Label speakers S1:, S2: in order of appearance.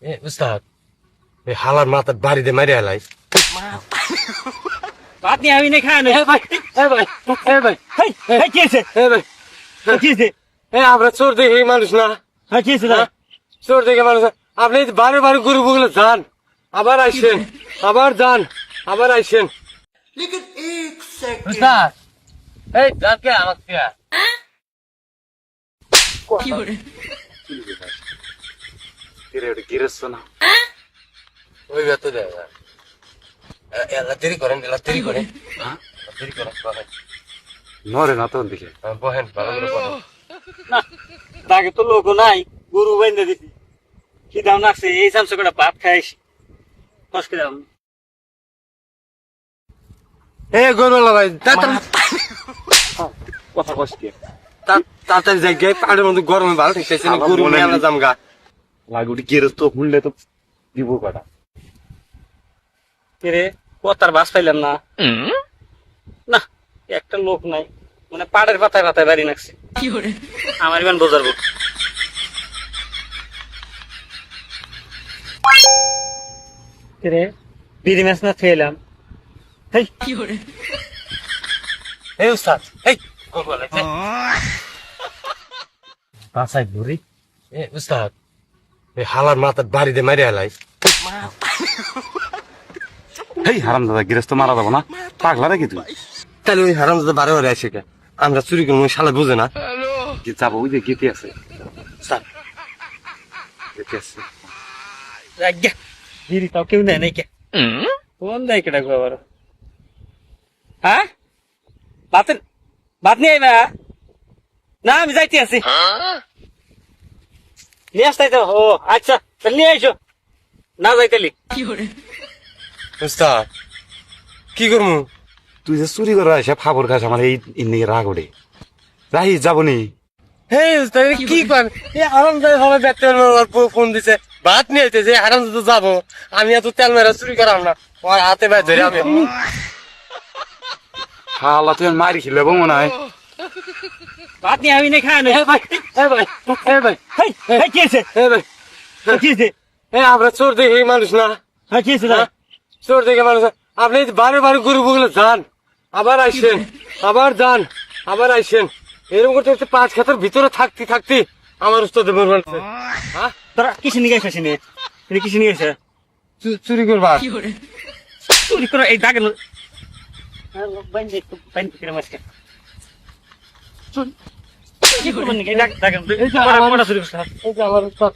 S1: উস্তাদ এই হালার মাথার বাড়িতে মারি হালাই
S2: আপনি আমি না খান ভাই ভাই ভাই কি আছে
S1: ভাই
S2: কি আছে
S1: আমরা চোর দেখে মানুষ না
S2: কি আছে
S1: চোর দেখে মানুষ না। আপনি বারে বারে গরু বগুলো যান আবার আইসেন আবার যান আবার আইসেন উস্তাদ এই যান কে আমাকে ওই বেতো দেয় এলা দেরি করেন দেরি করেন
S3: নরে না তোর দিকে
S1: বহেন ভালো করে বহেন
S2: না তাকে তো লোক নাই গরু বাইন্দা দিছি কি দাম লাগছে এই সামসে করে ভাত খাইছি কষ্ট দাম
S1: এ গরুওয়ালা ভাই
S3: কথা কষ্ট
S1: তাড়াতাড়ি যাই গে পাড়ের মধ্যে গরমে ভালো ঠেকতেছে না গরু মেলা জাম গা
S3: লাগুটি গেরস্ত শুনলে তো দিব কটা
S2: রে কথার বাস পাইলাম না না একটা লোক নাই মানে পাড়ের পাতায় পাতায় বাড়ি নাকছে আমার ইমান বোঝারবো রে বিড়ি ম্যাচ না খেলাম
S1: এই উস্তাদ এই গরুওয়ালা বাসায় বুড়ি এ উস্তাদ এই হালার মাথার বাড়িতে মারি হালাই
S3: এই হারাম দাদা গেরস্ত মারা যাবো না পাগলা নাকি তুই
S1: তাহলে ওই হারাম দাদা বারে বারে আসে কে আমরা চুরি করবো শালা বুঝে না
S3: কি যাবো ওই যে গীতি আছে
S1: উস্তাদ
S3: গীতি আছে
S2: বিড়ি তাও কেউ নেয় নাই কে কোন দেয় কেটা গো আবার হ্যাঁ ভাতের ভাত নিয়ে আইবা না আমি যাইতে আছি নিয়ে আসতে তো ও আচ্ছা তাহলে নিয়ে আইসো না যাইতেলি
S1: উস্তাদ কি করবো
S3: তুই যে চুরি করে আসে ফাবর খাস আমার এই ইন্নি রাগ ওঠে রাহি যাবনি
S1: হে উস্তাদ কি কর এই হারাম দাদা সবাই ব্যক্তি ফোন দিছে ভাত নিয়ে আইতেছে হারাম দাদা যাবো আমি এত তেল মেরা চুরি করাম না ওর হাতে ভাই ধরে আমি
S3: হালা তুই মারি খেলে মনে হয়
S2: ভাত নিয়ে আমি না খান ভাই কি আছে কি আছে
S1: আমরা চোর দেখে মানুষ না
S2: কি আছে
S1: চোর দেখে মানুষ না। আপনি বারে বারে গরু বগুলো যান আবার আইসেন আবার যান আবার আইসেন এরকম করতে করতে 5 খাতার ভিতরে থাকতে থাকতে আমার উস্তাদ বলছে হ্যাঁ
S2: তোরা কিছু নিয়ে গেছিস নে তুই কিছু নিয়ে গেছে
S1: চুরি করবা
S2: চুরি করে এই দাগে বাইন্দে একটু বাইন্দে ফিরে মাসকে কি করবেন নাকি দাগে বড় চুরি করছিস
S1: এই যে আমার উস্তাদ